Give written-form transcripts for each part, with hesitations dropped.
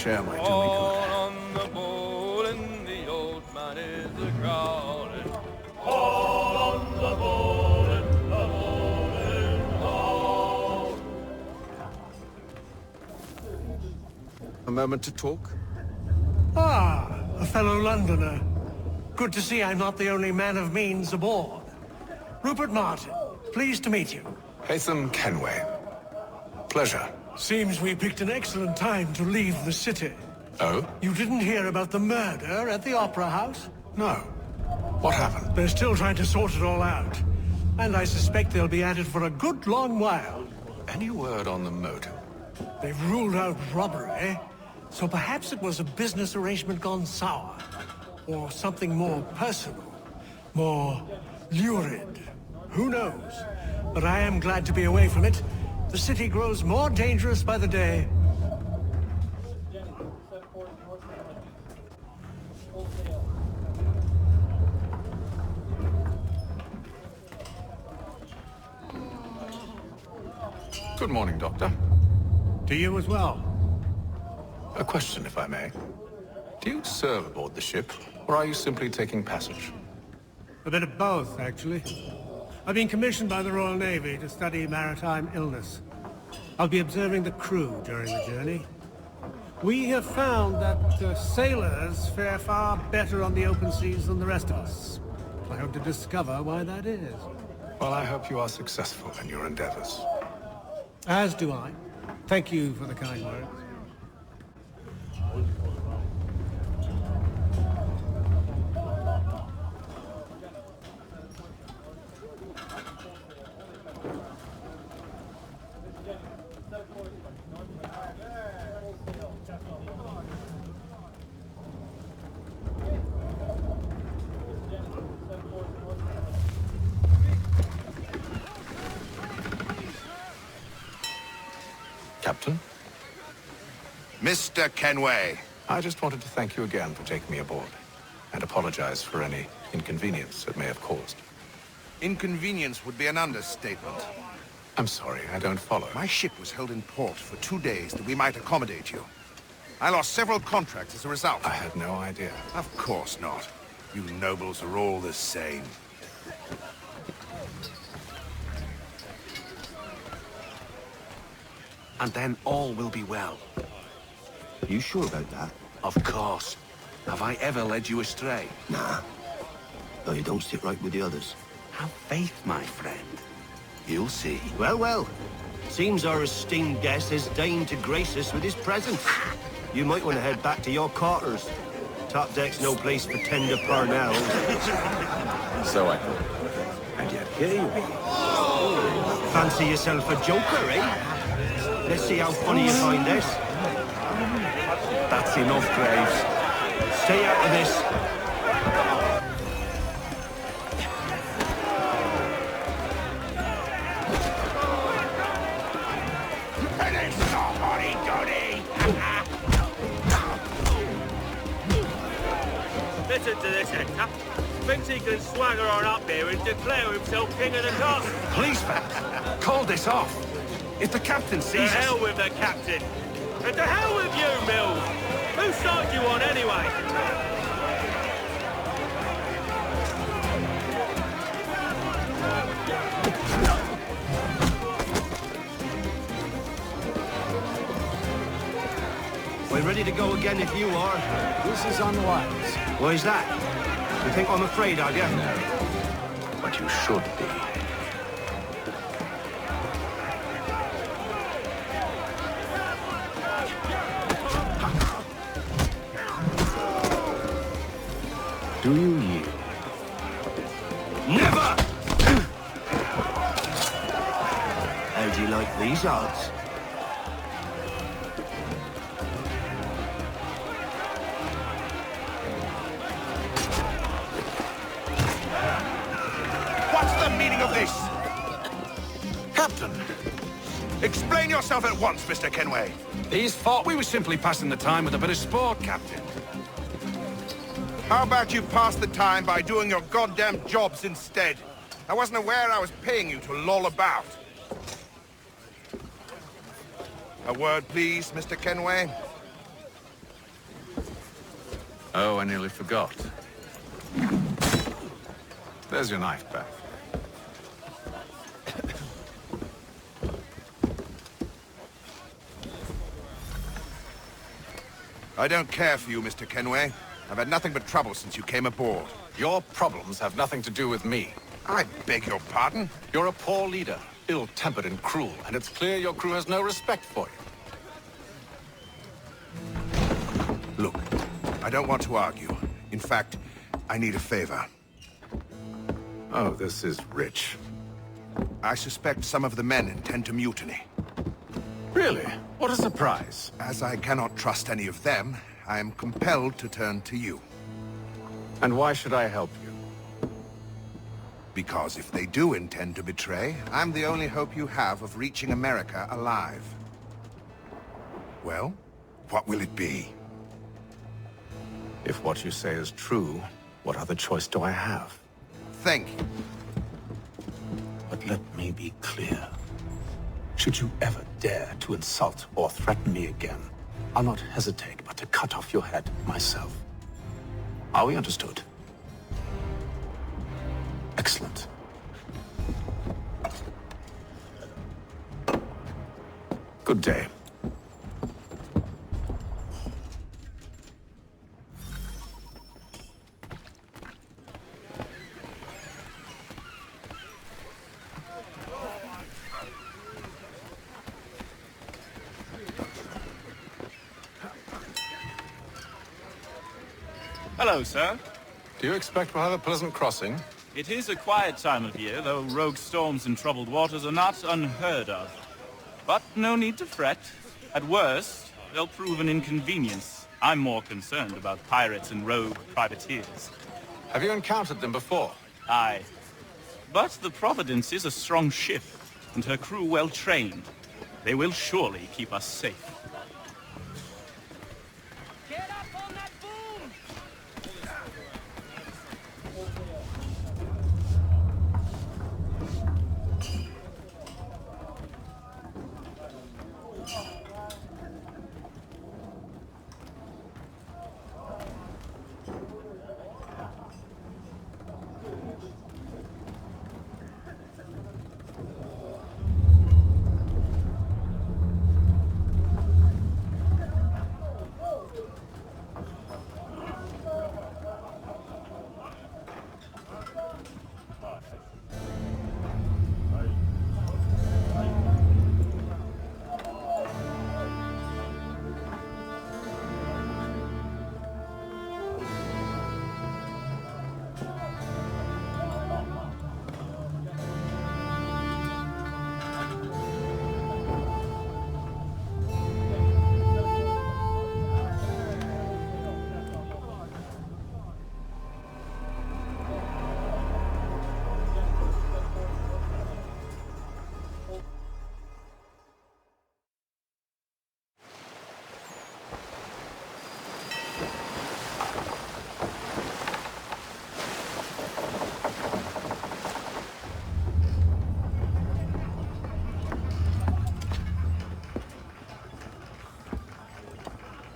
share my tonic. On the bowl and the old man is a-growling. A moment to talk? Ah, a fellow Londoner. Good to see I'm not the only man of means aboard. Rupert Martin, pleased to meet you. Haytham Kenway. Pleasure. Seems we picked an excellent time to leave the city. Oh? You didn't hear about the murder at the Opera House? No. What happened? They're still trying to sort it all out. And I suspect they'll be at it for a good long while. Any word on the motive? They've ruled out robbery, so perhaps it was a business arrangement gone sour. Or something more personal, more lurid. Who knows? But I am glad to be away from it. The city grows more dangerous by the day. Good morning, Doctor. To you as well. A question, if I may. Do you serve aboard the ship, or are you simply taking passage? A bit of both, actually. I've been commissioned by the Royal Navy to study maritime illness. I'll be observing the crew during the journey. We have found that sailors fare far better on the open seas than the rest of us. I hope to discover why that is. Well, I hope you are successful in your endeavors. As do I. Thank you for the kind words. Captain? Mr. Kenway. I just wanted to thank you again for taking me aboard, and apologize for any inconvenience it may have caused. Inconvenience would be an understatement. I'm sorry, I don't follow. My ship was held in port for 2 days that we might accommodate you. I lost several contracts as a result. I had no idea. Of course not. You nobles are all the same. And then all will be well. You sure about that? Of course. Have I ever led you astray? Nah. Though you don't sit right with the others. Have faith, my friend. You'll see. Well, well. Seems our esteemed guest has deigned to grace us with his presence. You might want to head back to your quarters. Top deck's no place for tender parnells. So I thought. And yet here you are. Fancy yourself a joker, eh? Let's see how funny you find this. That's enough, Graves. Stay out of this. Listen to this, Hector. Thinks he can swagger on up here and declare himself king of the castle. Please, Fat. Call this off. If the captain To sees us... hell with the captain. And to hell with you, Mills. Whose side you on, anyway? We're ready to go again if you are. This is unwise. Why's that? You think I'm afraid, are you? No. But you should be. Do you yield? Never! How do you like these odds? What's the meaning of this? Captain! Explain yourself at once, Mr. Kenway. He's thought we were simply passing the time with a bit of sport, Captain. How about you pass the time by doing your goddamn jobs instead? I wasn't aware I was paying you to loll about. A word, please, Mr. Kenway. Oh, I nearly forgot. There's your knife back. I don't care for you, Mr. Kenway. I've had nothing but trouble since you came aboard. Your problems have nothing to do with me. I beg your pardon? You're a poor leader, ill-tempered and cruel, and it's clear your crew has no respect for you. Look, I don't want to argue. In fact, I need a favor. Oh, this is rich. I suspect some of the men intend to mutiny. Really? What a surprise. As I cannot trust any of them, I am compelled to turn to you. And why should I help you? Because if they do intend to betray, I'm the only hope you have of reaching America alive. Well, what will it be? If what you say is true, what other choice do I have? Thank you. But let me be clear. Should you ever dare to insult or threaten me again, I'll not hesitate but to cut off your head myself. Are we understood? Excellent. Good day. Hello, sir. Do you expect we'll have a pleasant crossing? It is a quiet time of year, though rogue storms and troubled waters are not unheard of. But no need to fret. At worst, they'll prove an inconvenience. I'm more concerned about pirates and rogue privateers. Have you encountered them before? Aye. But the Providence is a strong ship, and her crew well trained. They will surely keep us safe. Get up on that boom!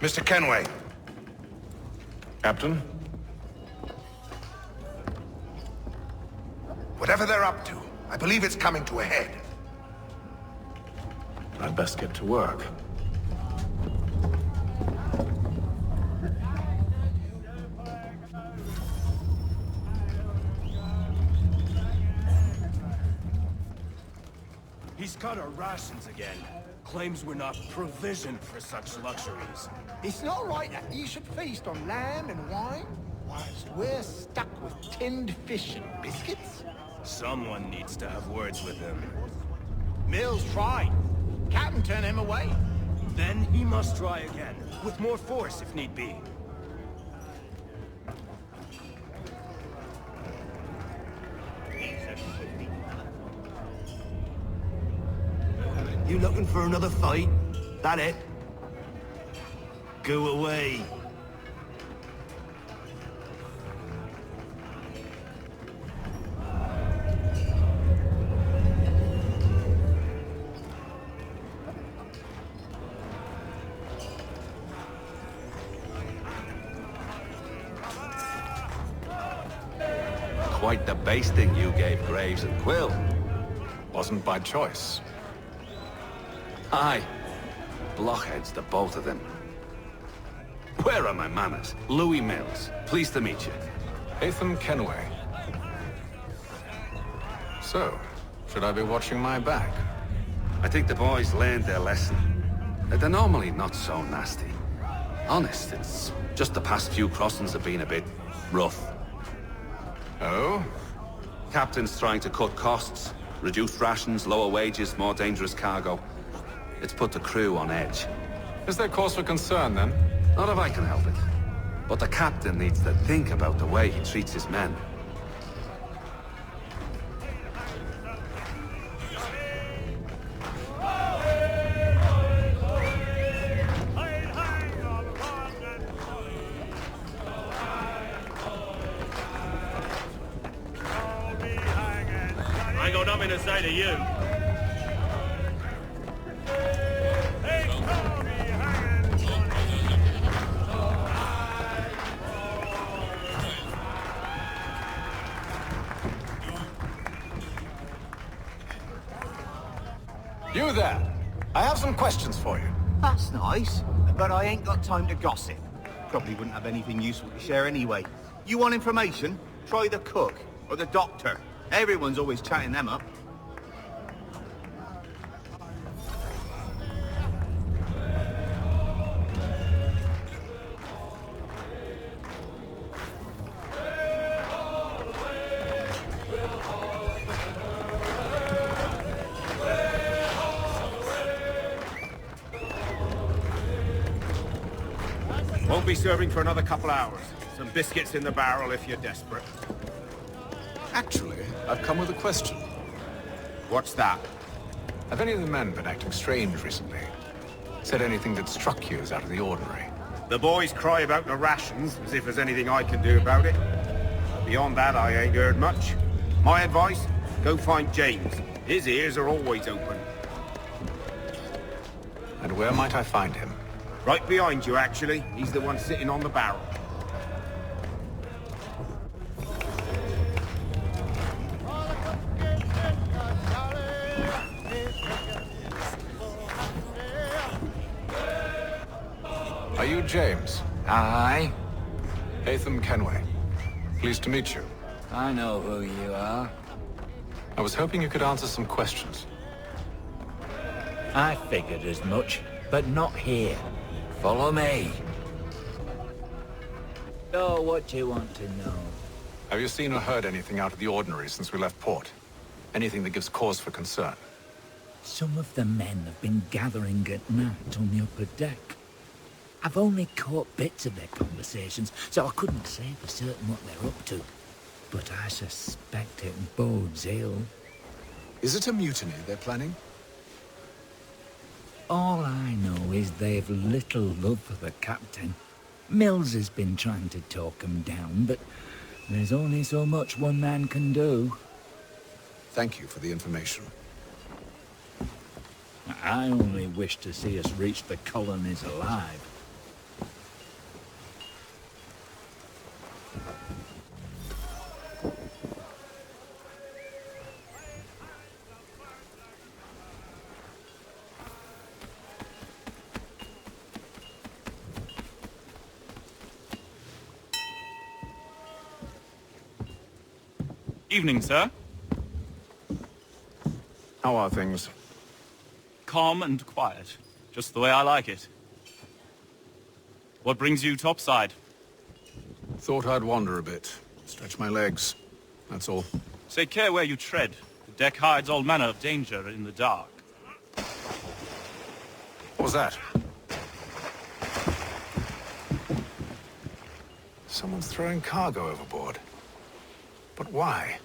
Mr. Kenway. Captain? Whatever they're up to, I believe it's coming to a head. I'd best get to work. He's cut our rations again. Claims we're not provisioned for such luxuries. It's not right that you should feast on lamb and wine, whilst we're stuck with tinned fish and biscuits. Someone needs to have words with him. Mills tried. Captain turned him away. Then he must try again, with more force if need be. You looking for another fight? That it? Go away. quite the basting you gave Graves and Quill. Wasn't by choice. Aye. Blockheads, the both of them. Where are my manners? Louis Mills. Pleased to meet you. Hatham Kenway. So, should I be watching my back? I think the boys learned their lesson. They're normally not so nasty. Honest, it's just the past few crossings have been a bit rough. Oh? Captain's trying to cut costs. Reduce rations, lower wages, more dangerous cargo. It's put the crew on edge. Is there cause for concern, then? Not if I can help it. But the captain needs to think about the way he treats his men. I ain't got nothing to say to you. You there! I have some questions for you. That's nice, but I ain't got time to gossip. Probably wouldn't have anything useful to share anyway. You want information? Try the cook, or the doctor. Everyone's always chatting them up. Won't be serving for another couple hours. Some biscuits in the barrel if you're desperate. Actually, I've come with a question. What's that? Have any of the men been acting strange recently? Said anything that struck you as out of the ordinary? The boys cry about the rations, as if there's anything I can do about it. Beyond that, I ain't heard much. My advice? Go find James. His ears are always open. And where might I find him? Right behind you, actually. He's the one sitting on the barrel. Are you James? Aye. Hatham Kenway. Pleased to meet you. I know who you are. I was hoping you could answer some questions. I figured as much, but not here. Follow me. So, what do you want to know? Have you seen or heard anything out of the ordinary since we left port? Anything that gives cause for concern? Some of the men have been gathering at night on the upper deck. I've only caught bits of their conversations, so I couldn't say for certain what they're up to. But I suspect it bodes ill. Is it a mutiny they're planning? All I know is they've little love for the captain. Mills has been trying to talk him down, but there's only so much one man can do. Thank you for the information. I only wish to see us reach the colonies alive. Evening, sir. How are things? Calm and quiet. Just the way I like it. What brings you topside? Thought I'd wander a bit. Stretch my legs. That's all. Take care where you tread. The deck hides all manner of danger in the dark. What was that? Someone's throwing cargo overboard. But why?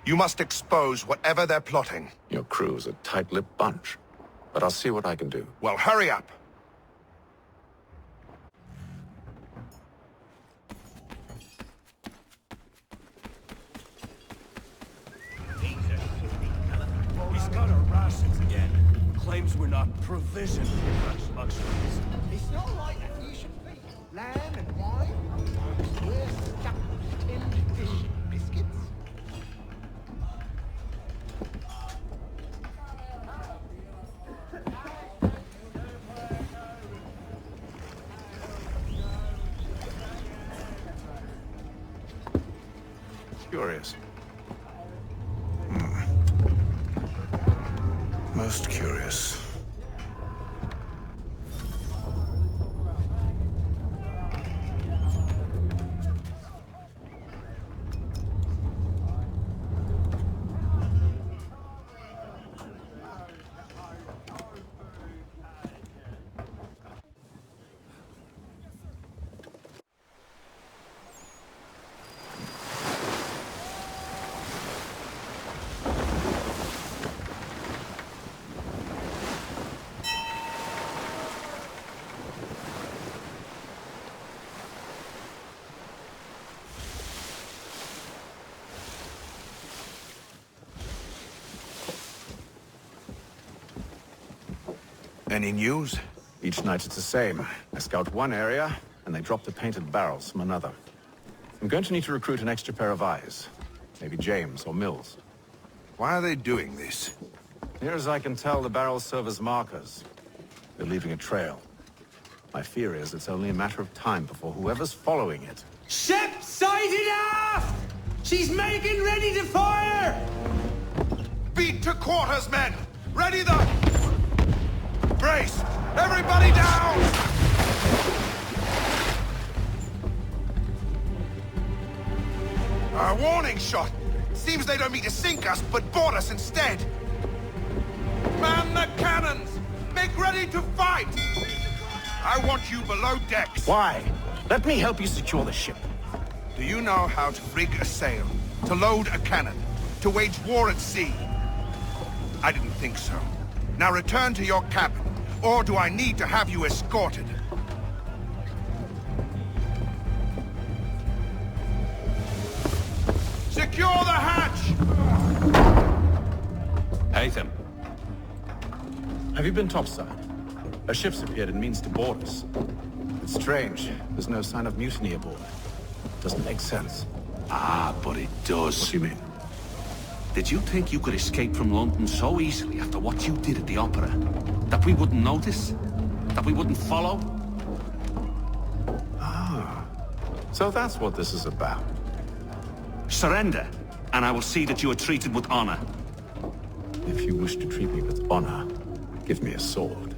You must expose whatever they're plotting. Your crew's a tight-lipped bunch. But I'll see what I can do. Well, hurry up. provision for such luxuries. It's not right that you should feed lamb and wine. We're stuck with tinned fish and biscuits. Curious. Most curious. Any news? Each night it's the same. I scout one area, and they drop the painted barrels from another. I'm going to need to recruit an extra pair of eyes. Maybe James or Mills. Why are they doing this? Near as I can tell, the barrels serve as markers. They're leaving a trail. My fear is it's only a matter of time before whoever's following it... Ship sighted aft! She's making ready to fire! Beat to quarters, men! Ready the... Brace! Everybody down! A warning shot! Seems they don't mean to sink us, but board us instead! Man the cannons! Make ready to fight! I want you below decks! Why? Let me help you secure the ship. Do you know how to rig a sail? To load a cannon? To wage war at sea? I didn't think so. Now return to your cabin. Or do I need to have you escorted? Secure the hatch! Haytham. Have you been topside? A ship's appeared and means to board us. It's strange. There's no sign of mutiny aboard. Doesn't make sense. Ah, but it does. What do you mean? Did you think you could escape from London so easily after what you did at the opera? That we wouldn't notice? That we wouldn't follow? Ah. So that's what this is about. Surrender, and I will see that you are treated with honor. If you wish to treat me with honor, give me a sword.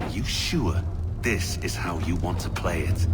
Are you sure this is how you want to play it?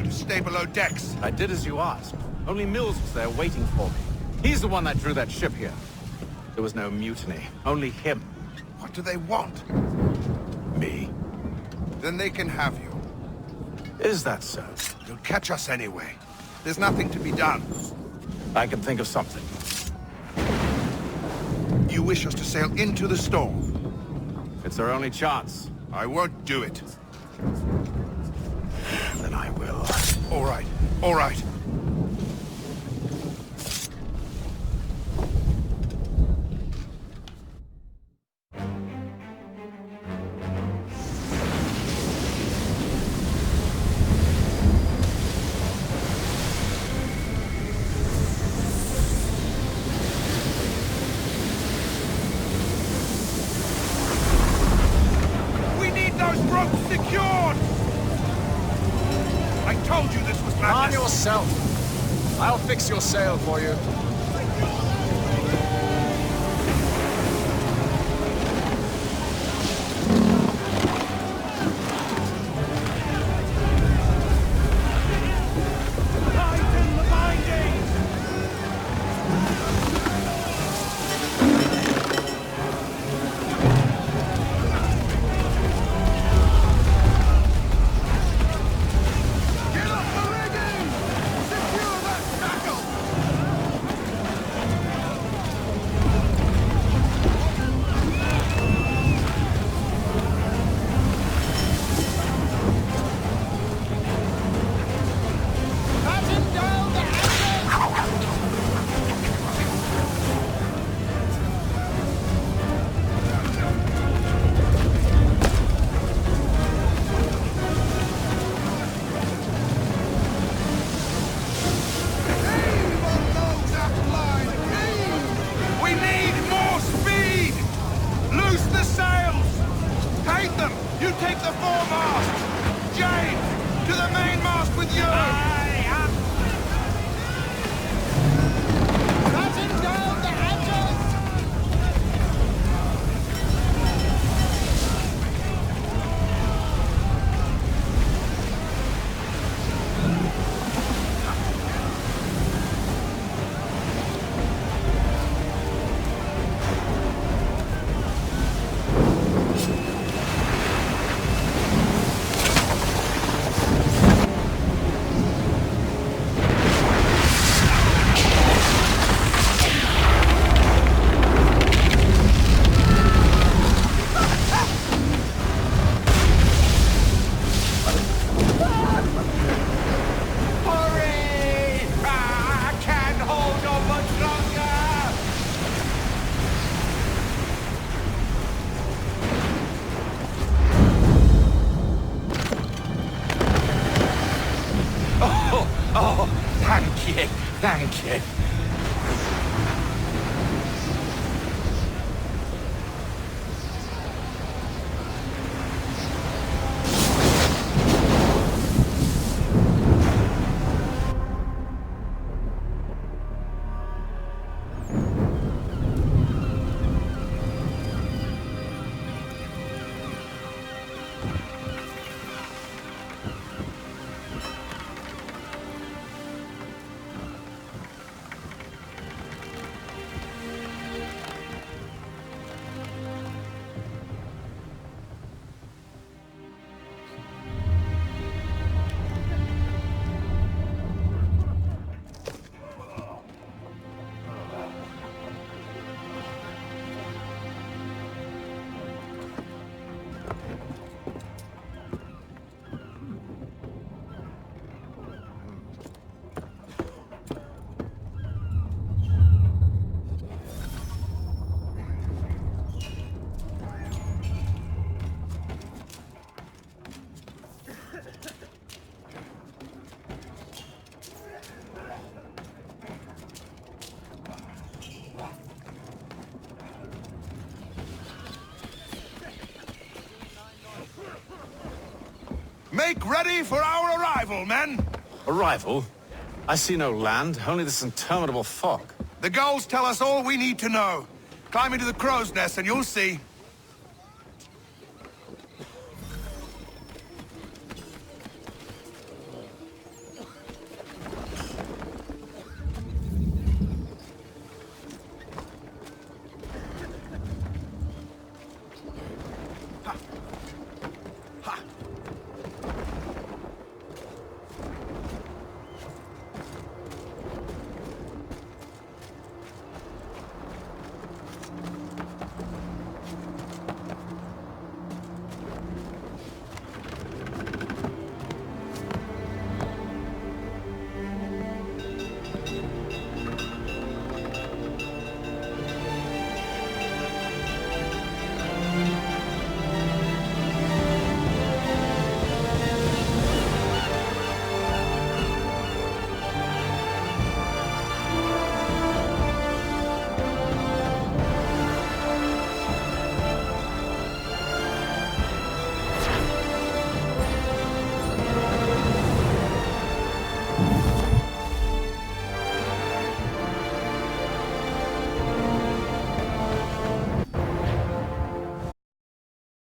Stay below decks. I did as you asked. Only Mills was there waiting for me. He's the one that drew that ship here. There was no mutiny. Only him. What do they want? Me. Then they can have you. Is that so? You'll catch us anyway. There's nothing to be done. I can think of something. You wish us to sail into the storm? It's our only chance. I won't do it. Then I will. All right. All right. We need those ropes secured! I told you this was madness! Calm yourself. I'll fix your sail for you. the foremast! James, to the mainmast with you! Batten down the hatches! Oh, thank you, thank you. Make ready for our arrival, men! Arrival? I see no land, only this interminable fog. The gulls tell us all we need to know. Climb into the crow's nest and you'll see.